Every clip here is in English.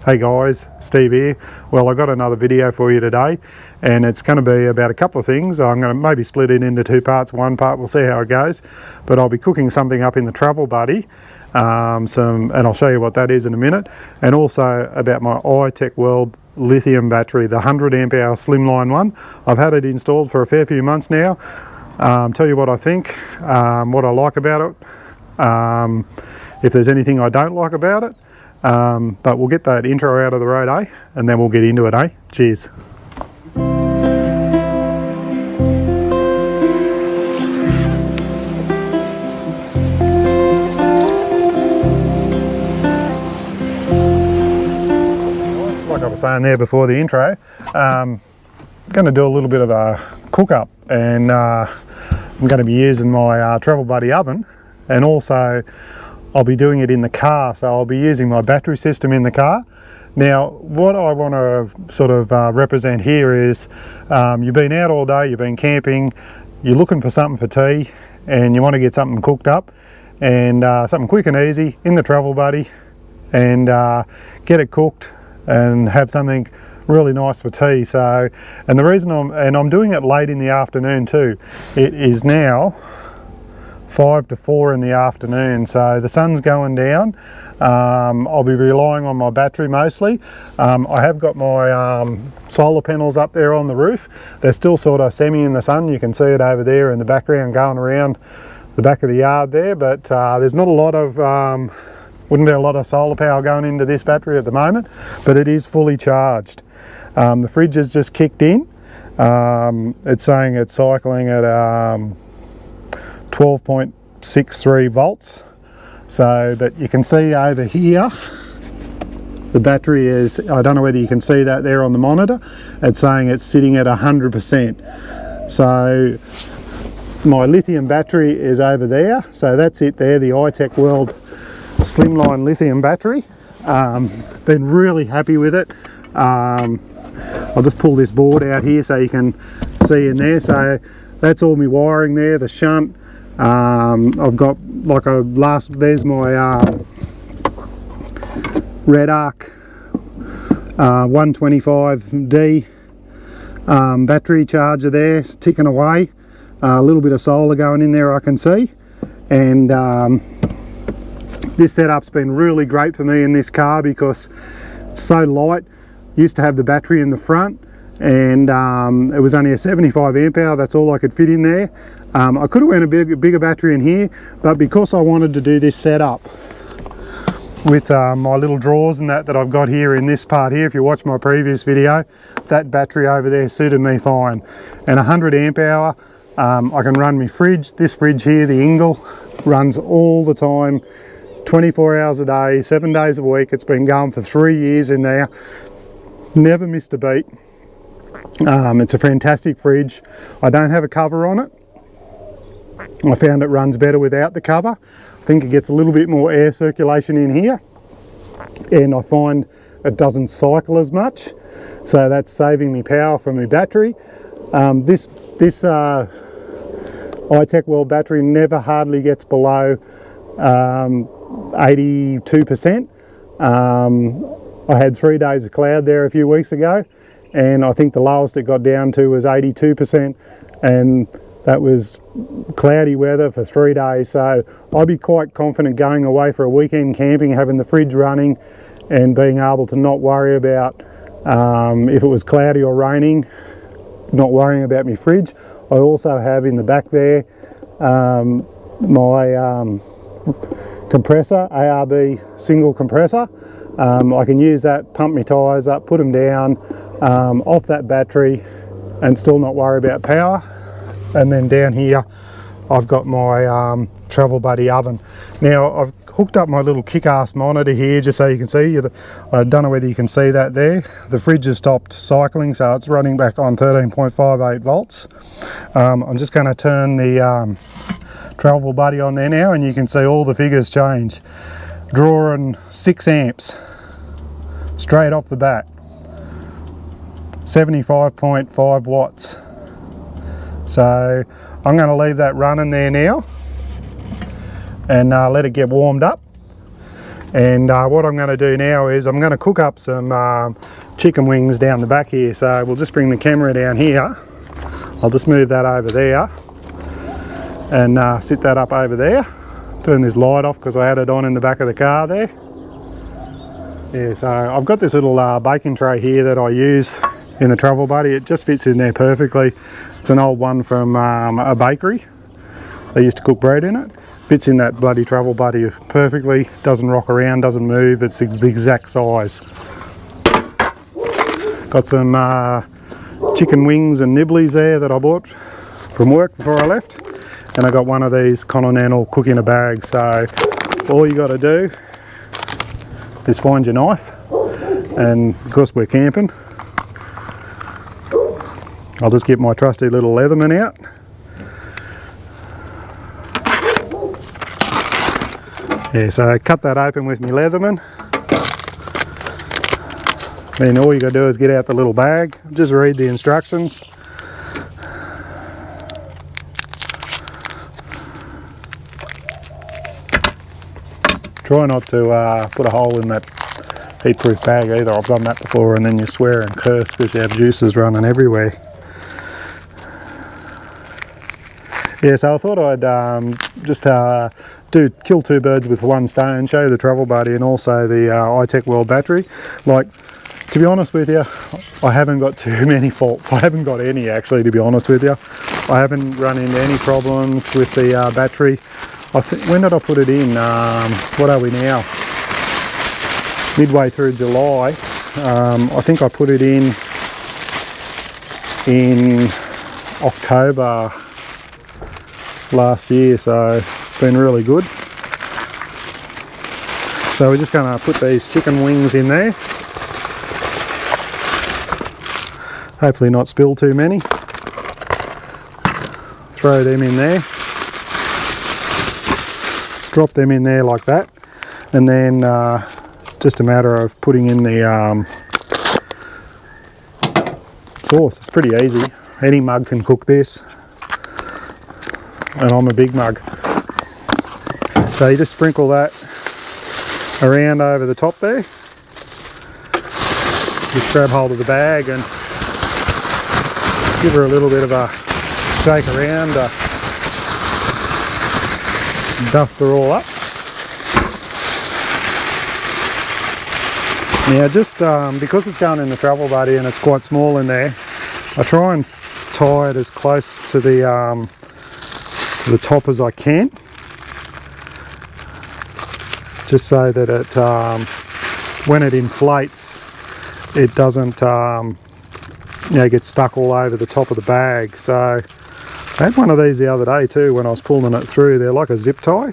Hey guys, Steve here. Well, I got another video for you today, and it's going to be about a couple of things. I'm going to maybe split it into two parts. One part, we'll see how it goes, but I'll be cooking something up in the travel buddy, and I'll show you what that is in a minute, and also about my itechworld lithium battery, the 100 amp hour slimline one. I've had it installed for a fair few months now. Tell you what I think, what I like about it, if there's anything I don't like about it. But we'll get that intro out of the road, eh? And then we'll get into it, eh? Cheers. Like I was saying there before the intro, I'm going to do a little bit of a cook up, and I'm going to be using my travel buddy oven, and also I'll be doing it in the car, so I'll be using my battery system in the car. Now, what I want to sort of represent here is you've been out all day, you've been camping, you're looking for something for tea, and you want to get something cooked up, and something quick and easy in the travel buddy, and get it cooked and have something really nice for tea. So, and the reason I'm doing it late in the afternoon too. It is now 5 to 4 in the afternoon, so the sun's going down. I'll be relying on my battery mostly. I have got my solar panels up there on the roof. They're still sort of semi in the sun. You can see it over there in the background going around the back of the yard there, but there's not a lot of wouldn't be a lot of solar power going into this battery at the moment, but it is fully charged. The fridge has just kicked in. It's saying it's cycling at 12.63 volts. So, but you can see over here the battery is, I don't know whether you can see that there on the monitor, it's saying it's sitting at 100%. So my lithium battery is over there, so that's it there, the itechworld slimline lithium battery. Been really happy with it. I'll just pull this board out here so you can see in there. So that's all my wiring there, the shunt. I've got like there's my Red Arc 125D battery charger there, it's ticking away. A little bit of solar going in there I can see, and this setup's been really great for me in this car because it's so light. Used to have the battery in the front, and it was only a 75 amp hour, that's all I could fit in there. I could have went a bigger battery in here, but because I wanted to do this setup with my little drawers and that I've got here in this part here, if you watch my previous video, that battery over there suited me fine. And 100 amp hour, I can run my fridge. This fridge here, the Ingle, runs all the time, 24 hours a day, 7 days a week. It's been going for 3 years in there, never missed a beat. It's a fantastic fridge. I don't have a cover on it. I found it runs better without the cover. I think it gets a little bit more air circulation in here, and I find it doesn't cycle as much, so that's saving me power from my battery. This itechworld battery never hardly gets below 82%. I had 3 days of cloud there a few weeks ago, and I think the lowest it got down to was 82%, and that was cloudy weather for 3 days. So I'd be quite confident going away for a weekend camping, having the fridge running and being able to not worry about if it was cloudy or raining, not worrying about my fridge. I also have in the back there my compressor, ARB single compressor. I can use that, pump my tyres up, put them down off that battery and still not worry about power. And then down here I've got my travel buddy oven. Now I've hooked up my little kick-ass monitor here just so you can see. I don't know whether you can see that there. The fridge has stopped cycling, so it's running back on 13.58 volts. I'm just going to turn the travel buddy on there now, and you can see all the figures change. Drawing 6 amps straight off the bat, 75.5 watts. So I'm going to leave that running there now and let it get warmed up. And what I'm going to do now is I'm going to cook up some chicken wings down the back here. So we'll just bring the camera down here. I'll just move that over there and sit that up over there. Turn this light off because I had it on in the back of the car there. Yeah, so I've got this little baking tray here that I use in the travel buddy. It just fits in there perfectly. It's an old one from a bakery. They used to cook bread in it. Fits in that bloody travel buddy perfectly. Doesn't rock around, doesn't move. It's the exact size. Got some chicken wings and nibblies there that I bought from work before I left. And I got one of these Continental cook in a bag. So all you got to do is find your knife, and because we're camping, I'll just get my trusty little Leatherman out. Yeah, so cut that open with my Leatherman. Then all you got to do is get out the little bag, just read the instructions. Try not to put a hole in that heat-proof bag either. I've done that before, and then you swear and curse because you have juices running everywhere. Yeah, so I thought I'd just kill two birds with one stone, show you the travel buddy and also the itechworld battery. Like, to be honest with you, I haven't got too many faults. I haven't got any actually, to be honest with you. I haven't run into any problems with the battery. When did I put it in? What are we now? Midway through July. I think I put it in October last year, so it's been really good. So we're just going to put these chicken wings in there. Hopefully not spill too many. Throw them in there. Drop them in there like that, and then just a matter of putting in the sauce. It's pretty easy. Any mug can cook this, and I'm a big mug. So you just sprinkle that around over the top there. Just grab hold of the bag and give her a little bit of a shake around. Dust her all up. Now just because it's going in the travel buddy and it's quite small in there, I try and tie it as close to the top as I can, just so that it when it inflates it doesn't get stuck all over the top of the bag. So I had one of these the other day too when I was pulling it through. They're like a zip tie.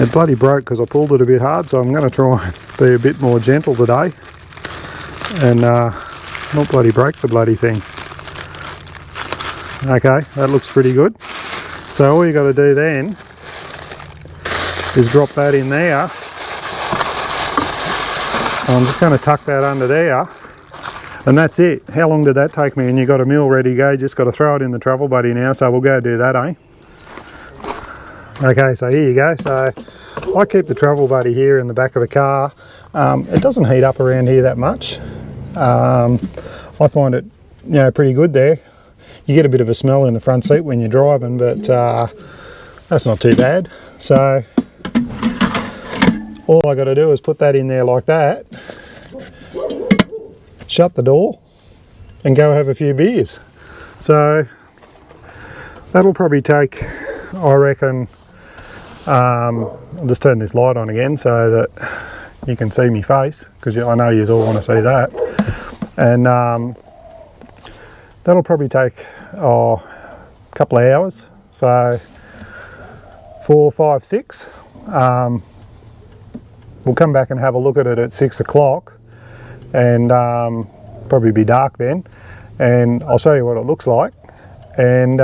It bloody broke because I pulled it a bit hard, so I'm going to try and be a bit more gentle today and not bloody break the bloody thing. Okay, that looks pretty good. So all you got to do then is drop that in there. I'm just going to tuck that under there. And that's it. How long did that take me? And you got a meal ready to go, just got to throw it in the travel buddy now, so we'll go do that, eh? Okay, so here you go. So I keep the travel buddy here in the back of the car. It doesn't heat up around here that much. I find it, pretty good there. You get a bit of a smell in the front seat when you're driving, but that's not too bad. So all I got to do is put that in there like that, shut the door and go have a few beers. So that'll probably take, I reckon, I'll just turn this light on again so that you can see me face, because I know you all want to see that. And that'll probably take a couple of hours, so 4, 5, 6. We'll come back and have a look at it at 6 o'clock, and probably be dark then, and I'll show you what it looks like, and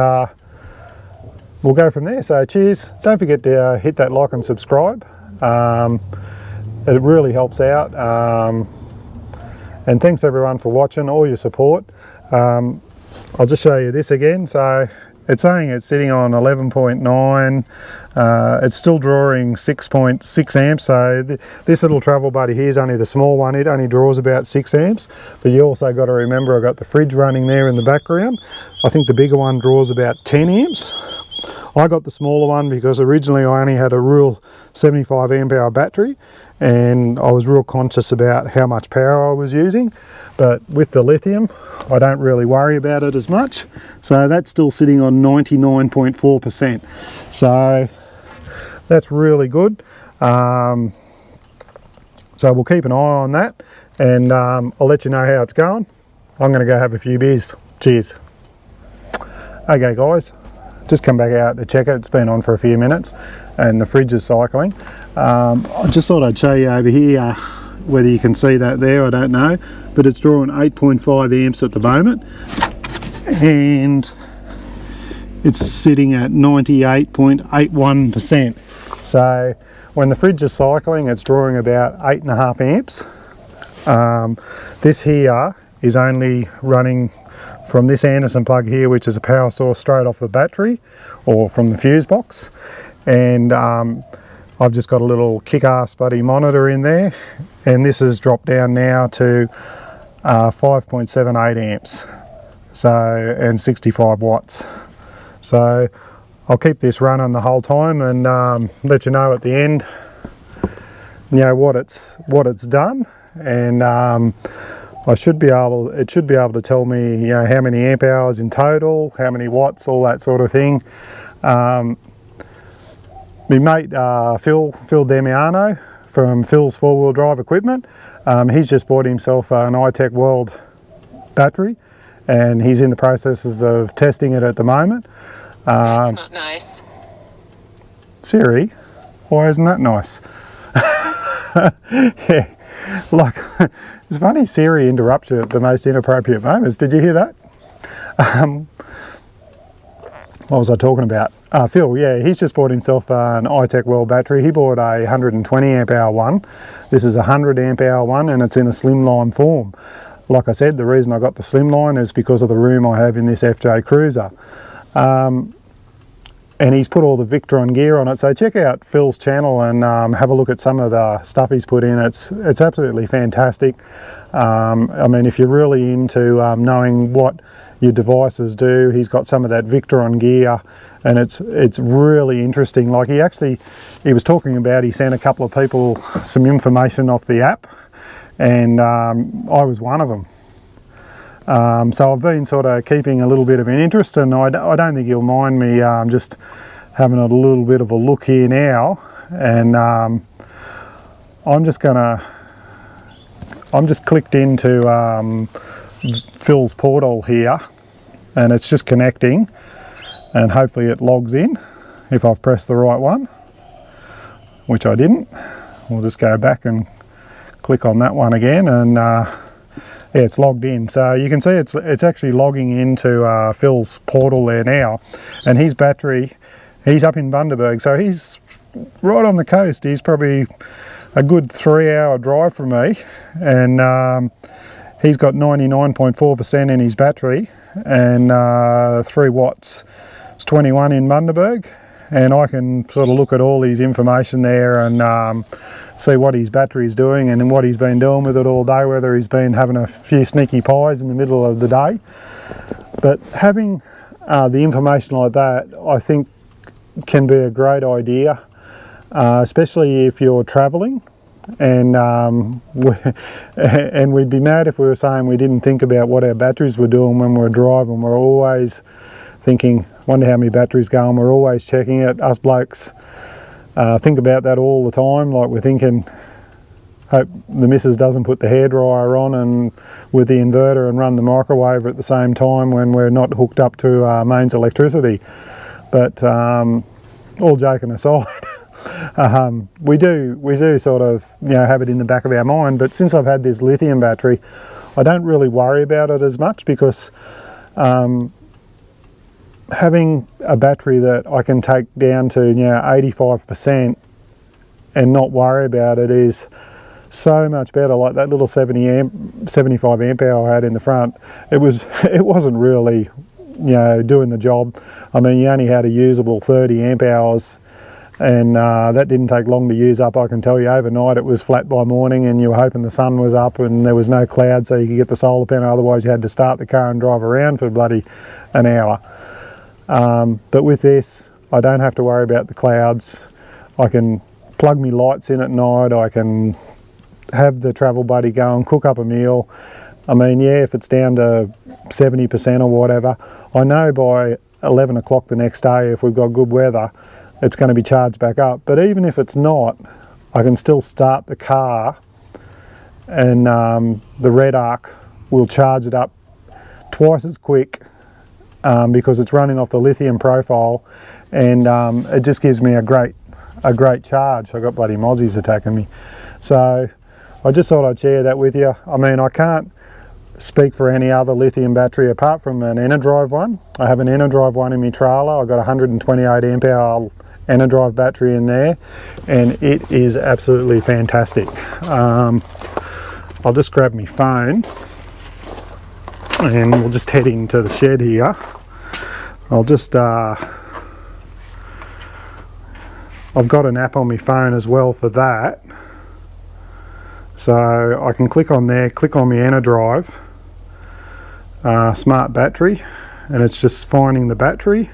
we'll go from there. So cheers. Don't forget to hit that like and subscribe. It really helps out, and thanks everyone for watching, all your support. I'll just show you this again. So it's saying it's sitting on 11.9. It's still drawing 6.6 amps, so this little travel buddy here is only the small one. It only draws about 6 amps, but you also got to remember I've got the fridge running there in the background. I think the bigger one draws about 10 amps. I got the smaller one because originally I only had a real 75 amp hour battery, and I was real conscious about how much power I was using. But with the lithium, I don't really worry about it as much. So that's still sitting on 99.4%. So that's really good. So we'll keep an eye on that, and I'll let you know how it's going. I'm going to go have a few beers. Cheers. Okay guys, just come back out to check it. It's been on for a few minutes and the fridge is cycling. I just thought I'd show you over here, whether you can see that there, I don't know, but it's drawing 8.5 amps at the moment, and it's sitting at 98.81%. So when the fridge is cycling, it's drawing about 8.5 amps. This here is only running from this Anderson plug here, which is a power source straight off the battery or from the fuse box, and I've just got a little kick-ass buddy monitor in there, and this has dropped down now to 5.78 amps, so, and 65 watts. So I'll keep this running the whole time and let you know at the end, you know, what it's done, and it should be able to tell me, you know, how many amp hours in total, how many watts, all that sort of thing. My mate Phil Damiano from Phil's 4-wheel drive equipment, he's just bought himself an itechworld battery, and he's in the processes of testing it at the moment. That's not nice. Siri, why isn't that nice? Yeah, like, it's funny Siri interrupts you at the most inappropriate moments. Did you hear that? What was I talking about? Phil, yeah, he's just bought himself an itechworld battery. He bought a 120 amp hour one. This is a 100 amp hour one, and it's in a slimline form. Like I said, the reason I got the slimline is because of the room I have in this FJ Cruiser. And he's put all the Victron gear on it, so check out Phil's channel and have a look at some of the stuff he's put in. It's absolutely fantastic. I mean, if you're really into knowing what your devices do, he's got some of that Victron gear, and it's really interesting. Like he was talking about, he sent a couple of people some information off the app, and I was one of them. So I've been sort of keeping a little bit of an interest, and I don't think you'll mind me just having a little bit of a look here now, and I'm just clicked into Phil's portal here, and it's just connecting, and hopefully it logs in if I've pressed the right one, which I didn't. We'll just go back and click on that one again, and yeah, it's logged in. So you can see it's actually logging into Phil's portal there now, and his battery, he's up in Bundaberg, so he's right on the coast. He's probably a good 3-hour drive from me, and he's got 99.4% in his battery, and 3 watts. It's 21 in Bundaberg, and I can sort of look at all his information there and see what his battery's doing and what he's been doing with it all day, whether he's been having a few sneaky pies in the middle of the day. But having the information like that, I think, can be a great idea, especially if you're travelling, and and we'd be mad if we were saying we didn't think about what our batteries were doing when we were driving. We're always thinking, wonder how many batteries going. We're always checking it. Us blokes think about that all the time. Like, we're thinking, hope the missus doesn't put the hairdryer on and with the inverter and run the microwave at the same time when we're not hooked up to mains electricity. But all joking aside, we do sort of, you know, have it in the back of our mind. But since I've had this lithium battery, I don't really worry about it as much, because having a battery that I can take down to, you know, 85% and not worry about it is so much better. Like that little 75 amp hour I had in the front, it wasn't really you know, doing the job. I mean, you only had a usable 30 amp hours, and that didn't take long to use up. I can tell you, overnight it was flat by morning, and you were hoping the sun was up and there was no cloud so you could get the solar panel, otherwise you had to start the car and drive around for bloody an hour. But with this, I don't have to worry about the clouds. I can plug me lights in at night, I can have the travel buddy go and cook up a meal. I mean, yeah, if it's down to 70% or whatever, I know by 11 o'clock the next day, if we've got good weather, it's going to be charged back up. But even if it's not, I can still start the car, and the red arc will charge it up twice as quick because it's running off the lithium profile, and it just gives me a great charge. I got bloody mozzies attacking me. So I just thought I'd share that with you. I mean, I can't speak for any other lithium battery apart from an Enerdrive one. I have an Enerdrive one in my trailer. I've got a 128 amp hour Enerdrive battery in there, and it is absolutely fantastic. I'll just grab my phone and we'll just head into the shed here. I'll just I've got an app on my phone as well for that, so I can click on there, click on my Enerdrive smart battery, and it's just finding the battery.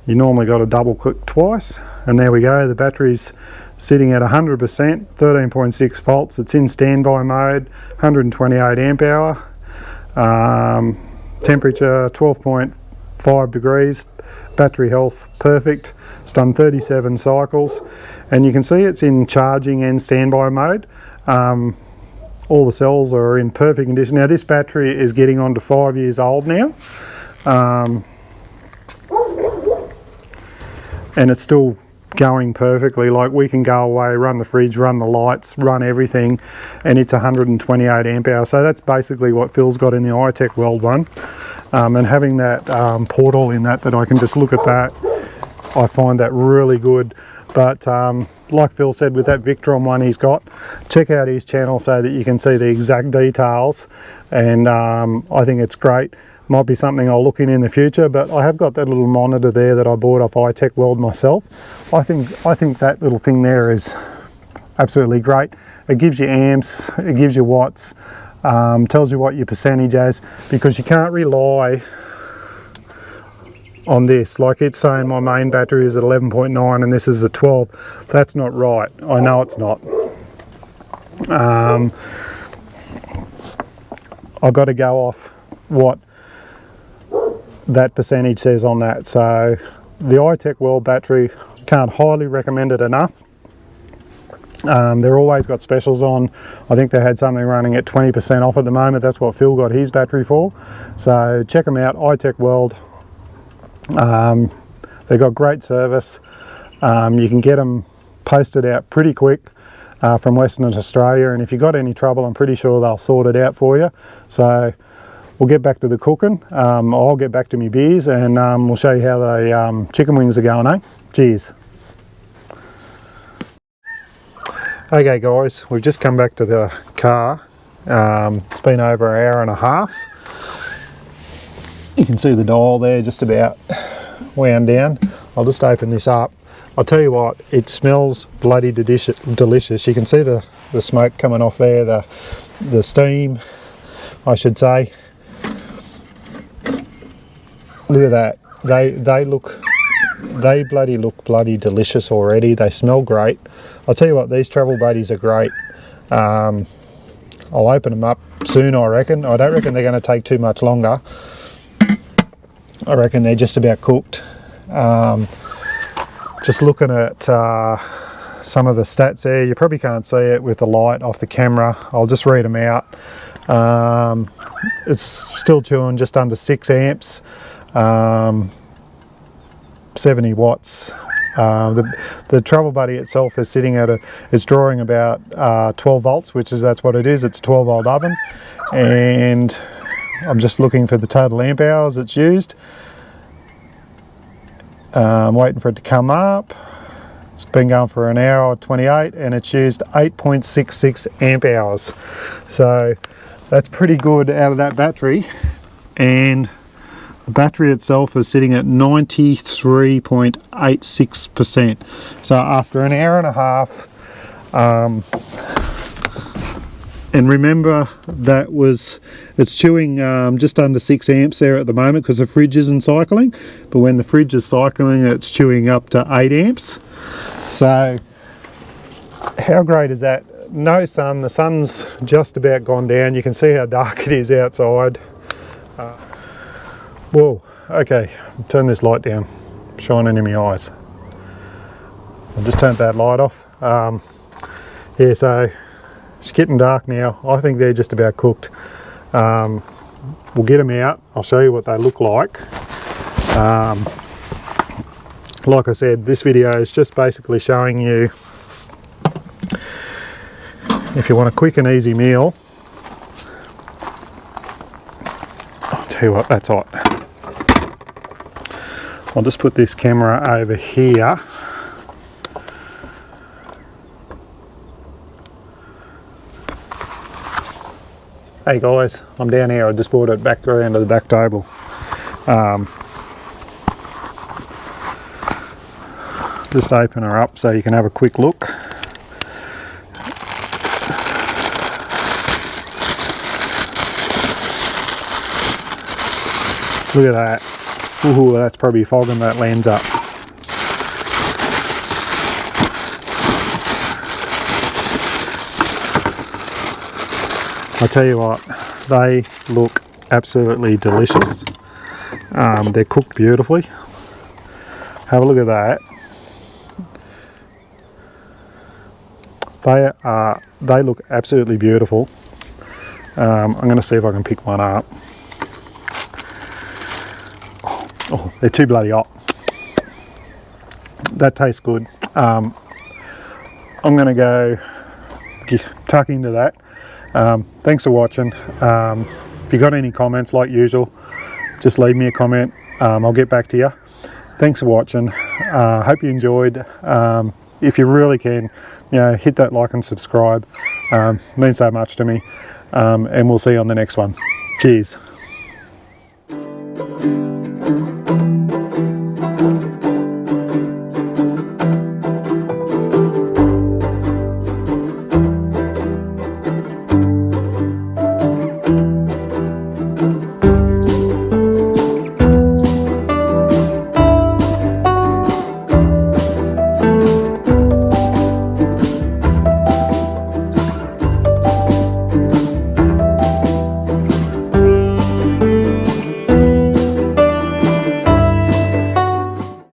You normally got to double click twice, and there we go, the battery's sitting at 100%, 13.6 volts. It's in standby mode, 128 amp hour, temperature 12.5 degrees, battery health perfect. It's done 37 cycles, and you can see it's in charging and standby mode. All the cells are in perfect condition. Now this battery is getting on to 5 years old now, and it's still going perfectly. Like, we can go away, run the fridge, run the lights, run everything, and it's 128 amp hours. So that's basically what Phil's got in the itechworld one, and having that portal in that I can just look at that, I find that really good. But like Phil said, with that Victron one he's got, check out his channel so that you can see the exact details, and I think it's great. Might be something I'll look in the future, but I have got that little monitor there that I bought off itechworld myself. I think that little thing there is absolutely great. It gives you amps, it gives you watts, tells you what your percentage is, because you can't rely on this. Like, it's saying my main battery is at 11.9 and this is at 12. That's not right. I know it's not. I've got to go off what that percentage says on that. So the itechworld battery, can't highly recommend it enough. They're always got specials on. I think they had something running at 20% off at the moment. That's what Phil got his battery for. So check them out, itechworld. They've got great service. You can get them posted out pretty quick from Western Australia, and if you've got any trouble, I'm pretty sure they'll sort it out for you. So we'll get back to the cooking. I'll get back to my beers, and we'll show you how the chicken wings are going, eh? Cheers. Okay guys, we've just come back to the car. It's been over an hour and a half. You can see the dial there just about wound down. I'll just open this up. I'll tell you what, it smells bloody delicious. You can see the smoke coming off there, the steam, I should say. Look at that. They bloody look bloody delicious already. They smell great. I'll tell you what, these travel buddies are great. I'll open them up soon, I reckon. I don't reckon they're going to take too much longer. I reckon they're just about cooked. Just looking at some of the stats there, you probably can't see it with the light off the camera. I'll just read them out. It's still chewing just under 6 amps, 70 watts. The travel buddy itself is sitting at it's drawing about 12 volts, that's what it is. It's a 12 volt oven, and I'm just looking for the total amp hours it's used. I'm waiting for it to come up. It's been going for an hour 28, and it's used 8.66 amp hours. So that's pretty good out of that battery. And The battery itself is sitting at 93.86%. So after an hour and a half, and remember that it's chewing just under 6 amps there at the moment because the fridge isn't cycling, but when the fridge is cycling it's chewing up to 8 amps. So how great is that? No sun, the sun's just about gone down. You can see how dark it is outside. Whoa, okay, turn this light down, shining in my eyes. I'll just turn that light off. Yeah, so it's getting dark now. I think they're just about cooked. We'll get them out. I'll show you what they look like. Like I said, this video is just basically showing you if you want a quick and easy meal. I'll tell you what, that's hot. I'll just put this camera over here. Hey guys, I'm down here. I just brought it back around to the back table. Just open her up so you can have a quick look. Look at that. Ooh, that's probably fogging that lens up. I tell you what, they look absolutely delicious. They're cooked beautifully. Have a look at that. They look absolutely beautiful. I'm going to see if I can pick one up. Oh, they're too bloody hot. That tastes good. I'm going to go tuck into that. Thanks for watching. If you got any comments, like usual, just leave me a comment. I'll get back to you. Thanks for watching. Hope you enjoyed. If you really can, hit that like and subscribe. Means so much to me. And we'll see you on the next one. Cheers.